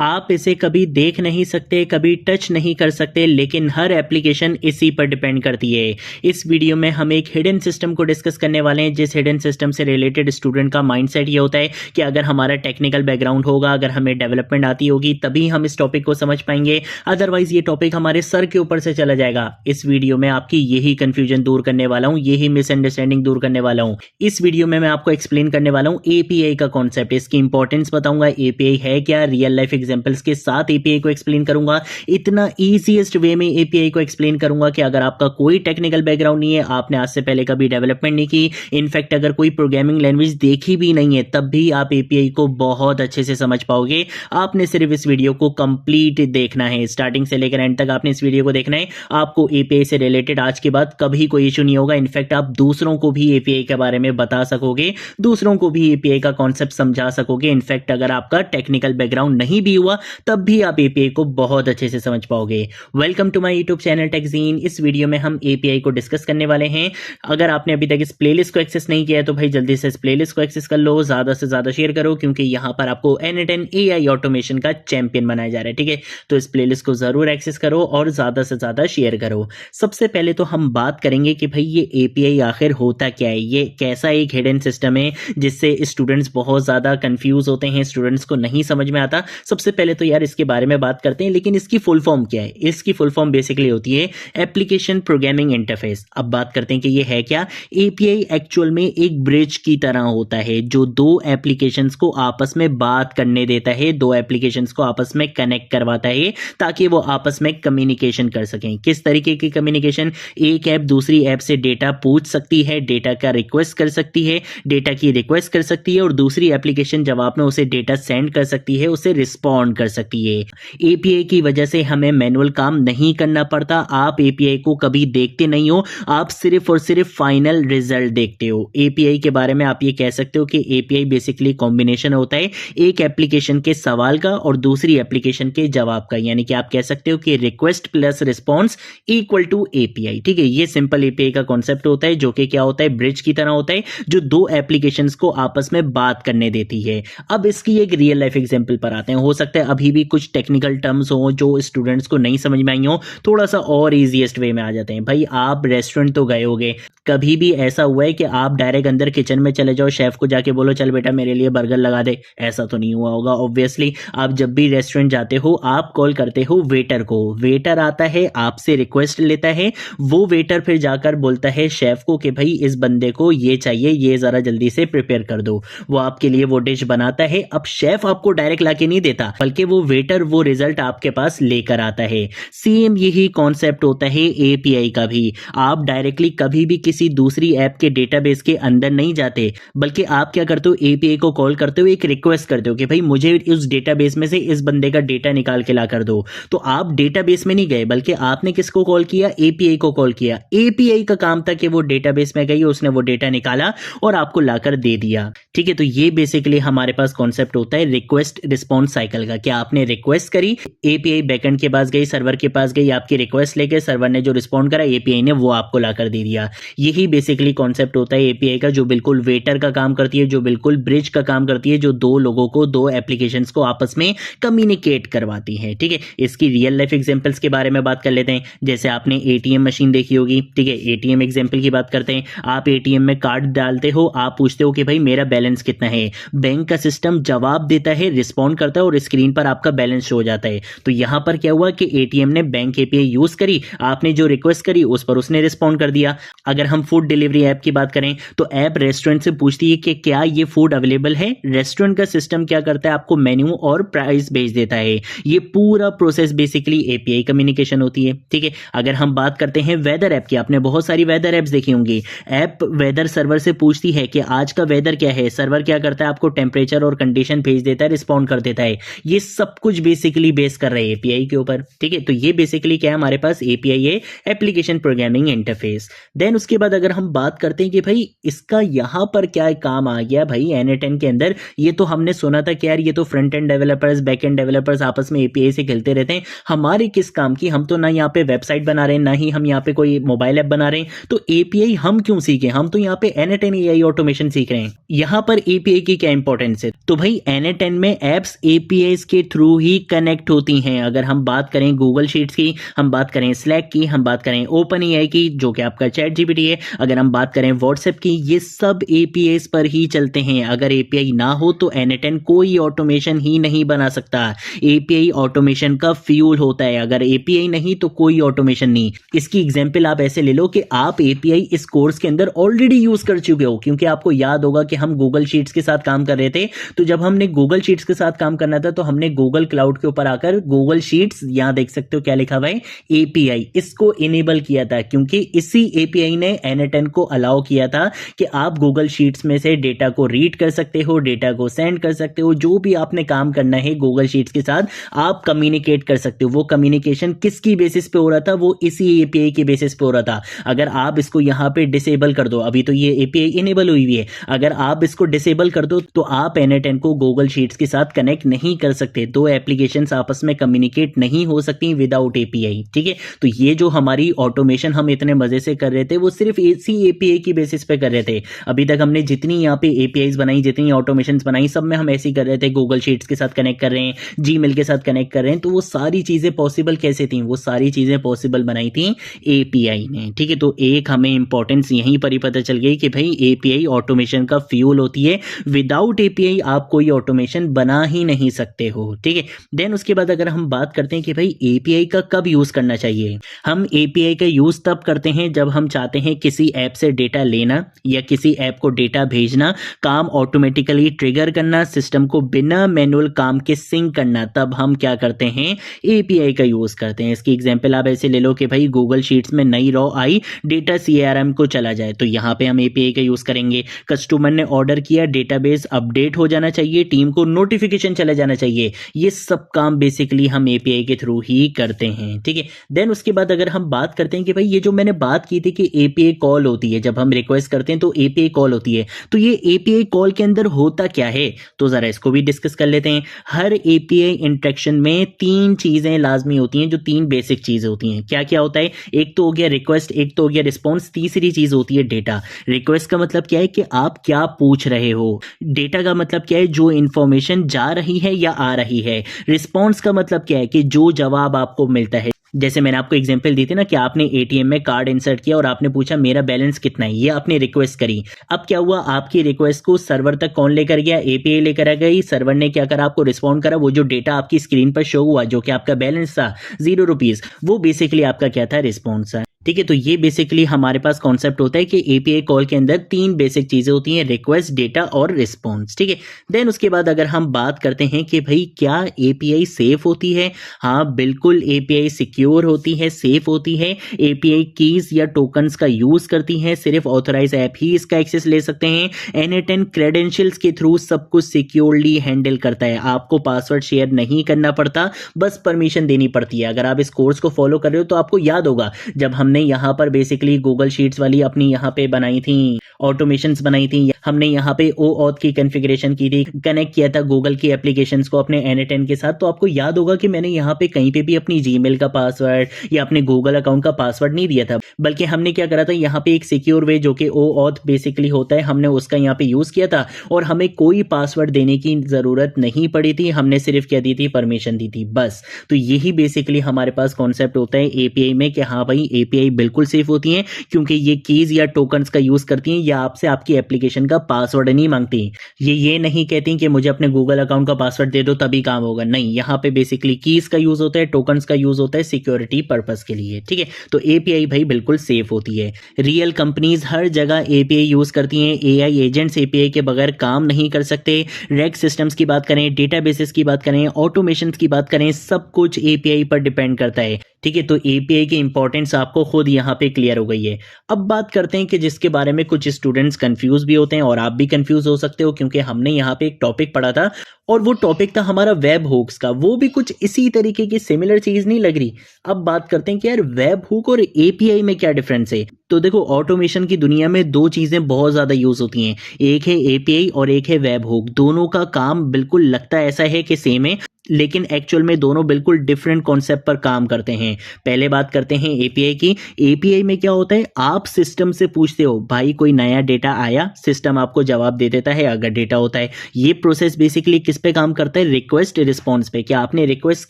आप इसे कभी देख नहीं सकते, कभी टच नहीं कर सकते, लेकिन हर एप्लीकेशन इसी पर डिपेंड करती है। इस वीडियो में हम एक हिडन सिस्टम को डिस्कस करने वाले हैं, जिस हिडन सिस्टम से रिलेटेड स्टूडेंट का माइंडसेट ये होता है कि अगर हमारा टेक्निकल बैकग्राउंड होगा, अगर हमें डेवलपमेंट आती होगी, तभी हम इस टॉपिक को समझ पाएंगे, अदरवाइज ये टॉपिक हमारे सर के ऊपर से चला जाएगा। इस वीडियो में आपकी यही कंफ्यूजन दूर करने वाला हूं, यही मिसअंडरस्टैंडिंग दूर करने वाला हूं। इस वीडियो में मैं आपको एक्सप्लेन करने वाला हूं एपीआई का कॉन्सेप्ट, इसकी इंपॉर्टेंस बताऊंगा, एपीआई है क्या, रियल लाइफ एग्जांपल्स के साथ एपीआई को एक्सप्लेन करूंगा। इतना ईजीएस्ट वे में एपीआई को एक्सप्लेन करूंगा कि अगर आपका कोई टेक्निकल बैकग्राउंड नहीं है, आपने आज से पहले कभी डेवलपमेंट नहीं की, इनफैक्ट अगर कोई प्रोग्रामिंग लैंग्वेज देखी भी नहीं है, तब भी आप एपीआई को बहुत अच्छे से समझ पाओगे। आपने सिर्फ इस वीडियो को कंप्लीट देखना है, स्टार्टिंग से लेकर एंड तक आपने इस वीडियो को देखना है। आपको एपीआई से रिलेटेड आज के बाद कभी कोई इशू नहीं होगा। इनफैक्ट आप दूसरों को भी एपीआई के बारे में बता सकोगे, दूसरों को भी एपीआई का कॉन्सेप्ट समझा सकोगे। इनफैक्ट अगर आपका टेक्निकल बैकग्राउंड नहीं भी हुआ, तब भी आप एपीआई को बहुत अच्छे से समझ पाओगे। Welcome to my YouTube channel Techgene. इस वीडियो में हम एपीआई को डिस्कस करने वाले हैं। अगर आपने अभी तक इस प्लेलिस्ट को एक्सेस नहीं किया है, तो भाई जल्दी से इस प्लेलिस्ट को एक्सेस कर लो, ज्यादा से ज्यादा शेयर करो, क्योंकि यहां पर आपको n10 एआई ऑटोमेशन का चैंपियन बनाया जा रहा है। ठीक है, तो इस प्लेलिस्ट को जरूर एक्सेस करो और ज्यादा से ज्यादा शेयर करो। सबसे पहले तो हम बात करेंगे कि भाई ये एपीआई आखिर होता क्या है, ये कैसा एक हिडन सिस्टम है जिससे स्टूडेंट्स बहुत ज्यादा कंफ्यूज होते हैं, स्टूडेंट्स को नहीं समझ में आता। सबसे पहले तो यार इसके बारे में बात करते हैं, लेकिन इसकी फुल फॉर्म क्या है। इसकी फुल फॉर्म बेसिकली होती है एप्लीकेशन प्रोग्रामिंग इंटरफेस। अब बात करते हैं कि ये है क्या। एपीआई एक्चुअल में एक ब्रिज की तरह होता है, जो दो एप्लीकेशंस को आपस में बात करने देता है, दो एप्लीकेशंस को आपस में कनेक्ट करवाता है, ताकि वो आपस में कम्युनिकेशन कर सकें। किस तरीके की कम्युनिकेशन? एक ऐप दूसरी ऐप से डेटा पूछ सकती है, डेटा का रिक्वेस्ट कर सकती है, डेटा की रिक्वेस्ट कर सकती है, और दूसरी एप्लीकेशन जवाब में उसे डेटा सेंड कर सकती है, उसे रिस्पॉन्ड कर सकती है। एपीआई की वजह से हमें मैनुअल काम नहीं करना पड़ता। आप एपीआई को कभी देखते नहीं हो, आप सिर्फ और सिर्फ फाइनल रिजल्ट देखते हो। एपीआई के बारे में आप ये कह सकते हो कि एपीआई बेसिकली कॉम्बिनेशन होता है एक एप्लीकेशन के सवाल का और दूसरी एप्लीकेशन के जवाब का, यानी कि आप कह सकते हो कि request plus response equal to API. ठीक है, ये सिंपल एपीआई का कॉन्सेप्ट होता है, जो कि क्या होता है, ब्रिज की तरह होता है, जो दो एप्लीकेशंस को आपस में बात करने देती है। अब इसकी एक रियल लाइफ एग्जांपल पर आते हैं। हो सकता है अभी भी कुछ टेक्निकल टर्म्स हो जो स्टूडेंट्स को नहीं समझ में आई हो, थोड़ा सा और इजीएस्ट वे में आ जाते हैं। भाई आप रेस्टोरेंट तो गए होगे, कभी भी ऐसा हुआ है कि आप डायरेक्ट अंदर किचन में चले जाओ, शेफ को जाके बोलो चल बेटा मेरे लिए बर्गर लगा दे? ऐसा तो नहीं हुआ होगा ऑब्वियसली। आप जब भी रेस्टोरेंट जाते हो, आप कॉल करते हो वेटर को, वेटर आता है, आपसे रिक्वेस्ट लेता है, वो वेटर फिर जाकर बोलता है शेफ को कि भाई इस बंदे को ये चाहिए, ये जरा जल्दी से प्रिपेयर कर दो। वो आपके लिए वो डिश बनाता है। अब शेफ आपको डायरेक्ट लाके नहीं देता, बल्कि वो वेटर वो रिजल्ट आपके पास लेकर आता है। सेम यही कॉन्सेप्ट होता है एपीआई का भी। आप डायरेक्टली कभी भी किसी दूसरी ऐप के डेटाबेस के अंदर नहीं जाते, बल्कि आप क्या करते हो, एपीआई को कॉल करते हो, एक रिक्वेस्ट करते हो कि भाई मुझे उस डेटाबेस में से इस बंदे का डेटा निकाल के ला कर दो। तो आप डेटाबेस में नहीं गए, बल्कि आपने किसको कॉल किया, एपीआई को कॉल किया। एपीआई का काम था कि वो डेटाबेस में गई, उसने वो डेटा निकाला और आपको लाकर दे दिया। ठीक है, तो ये बेसिकली हमारे पास कॉन्सेप्ट होता है रिक्वेस्ट रिस्पॉन्स साइकिल का। क्या आपने रिक्वेस्ट करी, एपीआई बैकएंड के पास गई, सर्वर के पास गई, आपकी रिक्वेस्ट लेके सर्वर ने जो रिस्पॉन्ड करा, एपीआई ने वो आपको लाकर दे दिया। यही बेसिकली कॉन्सेप्ट होता है एपीआई का, जो बिल्कुल वेटर का काम करती है, जो बिल्कुल ब्रिज का काम करती है, जो दो लोगों को, दो एप्लीकेशंस को आपस में कम्युनिकेट करवाती है। ठीक है, इसकी रियल लाइफ एग्जांपल्स के बारे में बात कर लेते हैं। जैसे आपने एटीएम मशीन देखी होगी, ठीक है, एटीएम एग्जांपल की बात करते हैं। आप एटीएम में कार्ड डालते हो, आप पूछते हो कि भाई मेरा बैलेंस कितना है, बैंक का सिस्टम जवाब देता है, रिस्पॉन्ड करता है और स्क्रीन पर आपका बैलेंस शो हो जाता है। तो यहां पर क्या हुआ कि एटीएम ने बैंक एपीआई यूज करी, आपने जो रिक्वेस्ट करी उस पर उसने रिस्पॉन्ड कर दिया। अगर हम फूड डिलीवरी ऐप की बात करें, तो ऐप रेस्टोरेंट से पूछती है कि क्या ये फूड अवेलेबल है। रेस्टोरेंट का सिस्टम क्या करता है, आपको मेन्यू और प्राइस भेज देता है। ये पूरा प्रोसेस बेसिकली एपीआई कम्युनिकेशन होती है। ठीक है, अगर हम बात करते हैं वेदर ऐप की, आपने बहुत सारी वेदर ऐप्स देखी होंगी। ऐप वेदर सर्वर से पूछती है कि आज का वेदर क्या है, सर्वर क्या करता है, आपको टेम्परेचर और कंडीशन भेज देता है, रिस्पॉन्ड कर देता है। ये सब कुछ बेसिकली बेस कर रहे हैं एपीआई के ऊपर। ठीक है, तो ये बेसिकली क्या है, हमारे पास एपीआई है, एप्लीकेशन प्रोग्रामिंग इंटरफेस। देन उसके बाद अगर हम बात करते हैं कि भाई इसका यहां पर क्या काम आ गया, भाई n10 के अंदर ये तो हमने सुना था कि यार ये तो front end developers, back and developers आपस में एपीआई से खेलते रहते हैं, हमारे किस काम की? हम तो ना यहाँ पे वेबसाइट बना रहे हैं, ना ही हम यहाँ पे कोई मोबाइल ऐप बना रहे हैं, तो एपीआई हम क्यों सीखे? हम तो यहाँ पे n10 एआई ऑटोमेशन सीख रहे हैं। यहाँ पर एपीआई की क्या इंपॉर्टेंस है? तो भाई n10 में एप्स एपीआई APIs के थ्रू ही कनेक्ट होती हैं। अगर हम बात करें गूगल शीट्स की, हम बात करें स्लैक की, हम बात करें OpenAI की जो कि आपका चैट जीपीटी है, अगर हम बात करें व्हाट्सएप की, ये सब APIs पर ही चलते हैं। अगर API ना हो तो n8n कोई ऑटोमेशन ही नहीं बना सकता। API ऑटोमेशन का फ्यूल होता है, अगर API नहीं तो कोई ऑटोमेशन नहीं। इसकी एग्जांपल आप ऐसे ले लो कि आप API इस कोर्स के अंदर ऑलरेडी यूज कर चुके हो, क्योंकि आपको याद होगा कि हम गूगल शीट्स के साथ काम कर रहे थे। तो जब हमने गूगल शीट्स के साथ काम करना था तो हमने गूगल क्लाउड के ऊपर आकर गूगल शीट्स, यहां देख सकते हो क्या लिखा हुआ है, API, इसको इनेबल किया था, क्योंकि इसी API ने n8n को अलाउ किया था कि आप गूगल शीट्स में से डेटा को रीड कर सकते हो, डेटा को सेंड कर सकते हो, जो भी आपने काम करना है गूगल शीट्स के साथ आप कम्युनिकेट कर सकते हो। वो कम्युनिकेशन किसकी बेसिस पे हो रहा था? वो इसी API के बेसिस पे हो रहा था। अगर आप इसको यहां पे डिसेबल कर दो, अभी तो ये API इनेबल हुई हुई है, अगर आप इसको डिसेबल कर दो तो आप n8n को गूगल शीट्स के साथ कनेक्ट नहीं कर सकते। दो एप्लीकेशंस आपस में कम्युनिकेट नहीं हो सकती विदाउट API। ठीक है, तो ये जो हमारी ऑटोमेशन हम इतने मजे से कर रहे थे वो सिर्फ इसी API की बेसिस पे कर रहे थे। अभी तक हमने जितनी यहाँ पे APIs बनाई, जितनी ऑटोमेशंस बनाई, सब में हम ऐसे ही कर रहे थे, गूगल शीट्स के साथ कनेक्ट कर रहे हैं, Gmail के साथ कनेक्ट कर रहे हैं। तो वो सारी चीजें पॉसिबल कैसे थी? वो सारी चीजें पॉसिबल बनाई थी API ने। ठीक है, तो एक हमें इंपॉर्टेंस यहीं पर ही पता चल गई कि भाई API ऑटोमेशन का फ्यूल होती है। विदाउट API आप कोई ऑटोमेशन बना ही नहीं सकते हो। ठीक है, देन उसके बाद अगर हम बात करते हैं कि भाई API का कब यूज करना चाहिए, हम API का यूज तब करते हैं जब हम चाहते हैं किसी ऐप से डेटा लेना या किसी ऐप को डेटा भेजना, काम ऑटोमेटिकली ट्रिगर करना, सिस्टम को बिना मैनुअल काम के सिंक करना, तब हम क्या करते हैं? API का यूज करते हैं। इसकी एग्जांपल आप ऐसे ले लो कि भाई गूगल शीट्स में नई रॉ आई, डेटा CRM को चला जाए, तो यहाँ पे हम API का यूज करेंगे। कस्टमर ने ऑर्डर किया, डेटाबेस अपडेट हो जाना चाहिए, टीम को नोटिफिकेशन चला जाना चाहिए, ये सब काम बेसिकली हम API के थ्रू ही करते हैं। ठीक है, देन उसके बाद अगर हम बात करते हैं कि भाई ये जो मैंने बात की थी कि API कॉल होती है, जब हम रिक्वेस्ट करते हैं तो API कॉल होती है, तो ये API कॉल के अंदर होता क्या है, तो जरा इसको भी डिस्कस कर लेते हैं। हर API इंटरेक्शन में तीन चीजें लाजमी होती हैं, जो तीन बेसिक चीजें होती हैं। क्या क्या होता है? एक तो हो गया रिक्वेस्ट, एक तो हो गया रिस्पॉन्स, तीसरी चीज होती है डेटा। रिक्वेस्ट का मतलब क्या है कि आप क्या पूछ रहे हो, डेटा का मतलब क्या है, जो इंफॉर्मेशन जा रही है या आ रही है, रिस्पॉन्स का मतलब क्या है कि जो जवाब आपको मिलता है। जैसे मैंने आपको एग्जांपल दी थी ना कि आपने ATM में कार्ड इंसर्ट किया और आपने पूछा मेरा बैलेंस कितना है, ये आपने रिक्वेस्ट करी। अब क्या हुआ, आपकी रिक्वेस्ट को सर्वर तक कौन लेकर गया? API लेकर आ गई। सर्वर ने क्या करा? आपको रिस्पॉन्ड करा। वो जो डेटा आपकी स्क्रीन पर शो हुआ, जो कि आपका बैलेंस था ₹0, वो बेसिकली आपका क्या था? रिस्पॉन्स था। ठीक है, तो ये बेसिकली हमारे पास कॉन्सेप्ट होता है कि API कॉल के अंदर तीन बेसिक चीजें होती हैं, रिक्वेस्ट, डेटा और रिस्पॉन्स। ठीक है, देन उसके बाद अगर हम बात करते हैं कि भाई क्या API सेफ होती है? हाँ बिल्कुल, API सिक्योर होती है, सेफ होती है। API कीज या टोकन्स का यूज करती है, सिर्फ ऑथराइज ऐप ही इसका एक्सेस ले सकते हैं। n8n क्रेडेंशियल्स के थ्रू सब कुछ सिक्योरली हैंडल करता है, आपको पासवर्ड शेयर नहीं करना पड़ता, बस परमिशन देनी पड़ती है। अगर आप इस कोर्स को फॉलो कर रहे हो तो आपको याद होगा जब हमने यहाँ पर बेसिकली गूगल शीट्स वाली अपनी यहाँ पे बनाई थी, ऑटोमेशंस बनाई थी, हमने यहाँ पे OAuth की कॉन्फ़िगरेशन की थी, कनेक्ट किया था गूगल की एप्लीकेशंस को अपने n8n के साथ, तो आपको याद होगा कि मैंने यहाँ पे कहीं पे भी अपनी Gmail का पासवर्ड या अपने गूगल अकाउंट का पासवर्ड नहीं दिया था, बल्कि हमने क्या करा था, यहाँ पे एक सिक्योर वे जो कि OAuth बेसिकली होता है, हमने उसका यहाँ पे यूज किया था और हमें कोई पासवर्ड देने की जरूरत नहीं पड़ी थी, हमने सिर्फ क्या दी थी? परमिशन दी थी, बस। तो यही बेसिकली हमारे पास कॉन्सेप्ट होता है API में कि हाँ भाई API बिल्कुल सेफ होती हैं, क्योंकि ये कीज या टोकन्स का यूज करती हैं, या आपसे आपकी एप्लीकेशन का पासवर्ड नहीं मांगती। ये नहीं कहती कि मुझे अपने गूगल अकाउंट का पासवर्ड दे दो तभी काम होगा, नहीं, यहाँ पे बेसिकली कीज का यूज होता है, टोकन्स का यूज होता है सिक्योरिटी पर्पस के लिए। ठीक है, तो API भाई बिल्कुल सेफ होती है। रियल कंपनीज हर जगह API यूज करती हैं, AI एजेंट्स API के बगैर काम नहीं कर सकते। रैक सिस्टम्स की बात करें, डेटाबेसेस की बात करें, ऑटोमेशन की बात करें, सब कुछ API पर डिपेंड करता है। ठीक है, तो API की इंपॉर्टेंस आपको खुद यहाँ पे क्लियर हो गई है। अब बात करते हैं कि जिसके बारे में कुछ स्टूडेंट्स कंफ्यूज भी होते हैं और आप भी कंफ्यूज हो सकते हो, क्योंकि हमने यहाँ पे एक टॉपिक पढ़ा था और वो टॉपिक था हमारा वेब हुक्स का, वो भी कुछ इसी तरीके की सिमिलर चीज नहीं लग रही। अब बात करते हैं कि यार वेब हुक और API में क्या डिफरेंस है। तो देखो, ऑटोमेशन की दुनिया में दो चीजें बहुत ज्यादा यूज होती हैं, एक है API और एक है वेब हुक। दोनों का काम बिल्कुल लगता ऐसा है कि सेम है, लेकिन एक्चुअल में दोनों बिल्कुल डिफरेंट कॉन्सेप्ट पर काम करते हैं। पहले बात करते हैं एपीआई की। एपीआई में क्या होता है, आप सिस्टम से पूछते हो भाई कोई नया डेटा आया, सिस्टम आपको जवाब दे देता है अगर डेटा होता है। ये प्रोसेस बेसिकली किस पे काम करता है, रिक्वेस्ट रिस्पॉन्स पे। क्या आपने रिक्वेस्ट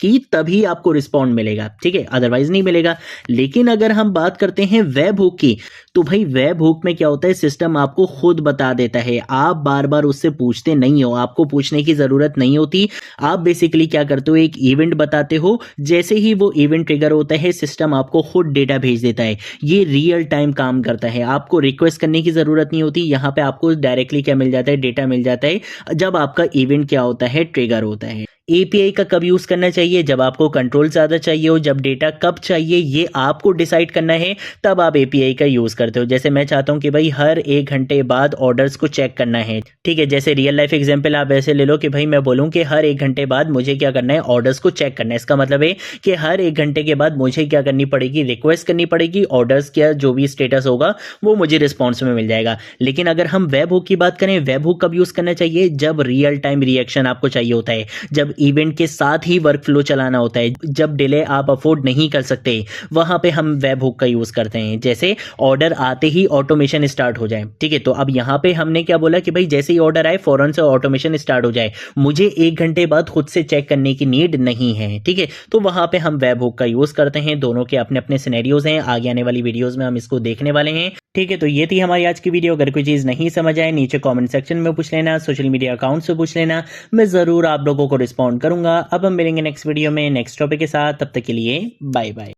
की तभी आपको रिस्पॉन्ड मिलेगा, ठीक है, अदरवाइज नहीं मिलेगा। लेकिन अगर हम बात करते हैं वेब हुक की, तो भाई वेब हुक में क्या होता है, सिस्टम आपको खुद बता देता है, आप बार बार उससे पूछते नहीं हो, आपको पूछने की जरूरत नहीं होती। आप बेसिकली क्या करते हो, एक इवेंट बताते हो, जैसे ही वो इवेंट ट्रिगर होता है सिस्टम आपको खुद डेटा भेज देता है। ये रियल टाइम काम करता है, आपको रिक्वेस्ट करने की जरूरत नहीं होती। यहाँ पे आपको डायरेक्टली क्या मिल जाता है, डेटा मिल जाता है जब आपका इवेंट क्या होता है, ट्रिगर होता है। एपीआई का कब यूज करना चाहिए, जब आपको कंट्रोल ज्यादा चाहिए हो, जब डेटा कब चाहिए ये आपको डिसाइड करना है, तब आप एपीआई का यूज करते हो। जैसे मैं चाहता हूं कि भाई हर 1 घंटे बाद ऑर्डर्स को चेक करना है, ठीक है, जैसे रियल लाइफ एग्जांपल आप ऐसे ले लो कि भाई मैं बोलूं कि हर 1 घंटे बाद मुझे क्या करना है, ऑर्डर्स को चेक करना है। इसका मतलब है कि हर 1 घंटे के बाद मुझे क्या करनी पड़ेगी, रिक्वेस्ट करनी पड़ेगी, ऑर्डर्स का जो भी स्टेटस होगा वो मुझे रिस्पॉन्स में मिल जाएगा। लेकिन अगर हम वेब हुक की बात करें, वेब हुक कब यूज करना चाहिए, जब रियल टाइम रिएक्शन आपको चाहिए होता है, जब इवेंट के साथ ही वर्क फ्लो चलाना होता है, जब डिले आप अफोर्ड नहीं कर सकते, वहां पे हम वेब हुक का यूज करते हैं। जैसे ऑर्डर आते ही ऑटोमेशन स्टार्ट हो जाए, ठीक है, तो अब यहां पे हमने क्या बोला कि भाई जैसे ही ऑर्डर आए फौरन से ऑटोमेशन स्टार्ट हो जाए, मुझे 1 घंटे बाद खुद से चेक करने की नीड नहीं है, ठीक है, तो वहां पे हम वेब हुक का यूज करते हैं। दोनों के अपने अपने सिनेरियोज हैं, आगे आने वाली वीडियोज में हम इसको देखने वाले हैं, ठीक है। तो ये थी हमारी आज की वीडियो। अगर कोई चीज नहीं समझ आए नीचे कमेंट सेक्शन में पूछ लेना, सोशल मीडिया अकाउंट से पूछ लेना, मैं जरूर आप लोगों को रिस्पॉन्ड करूंगा। अब हम मिलेंगे नेक्स्ट वीडियो में नेक्स्ट टॉपिक के साथ, तब तक के लिए बाय बाय।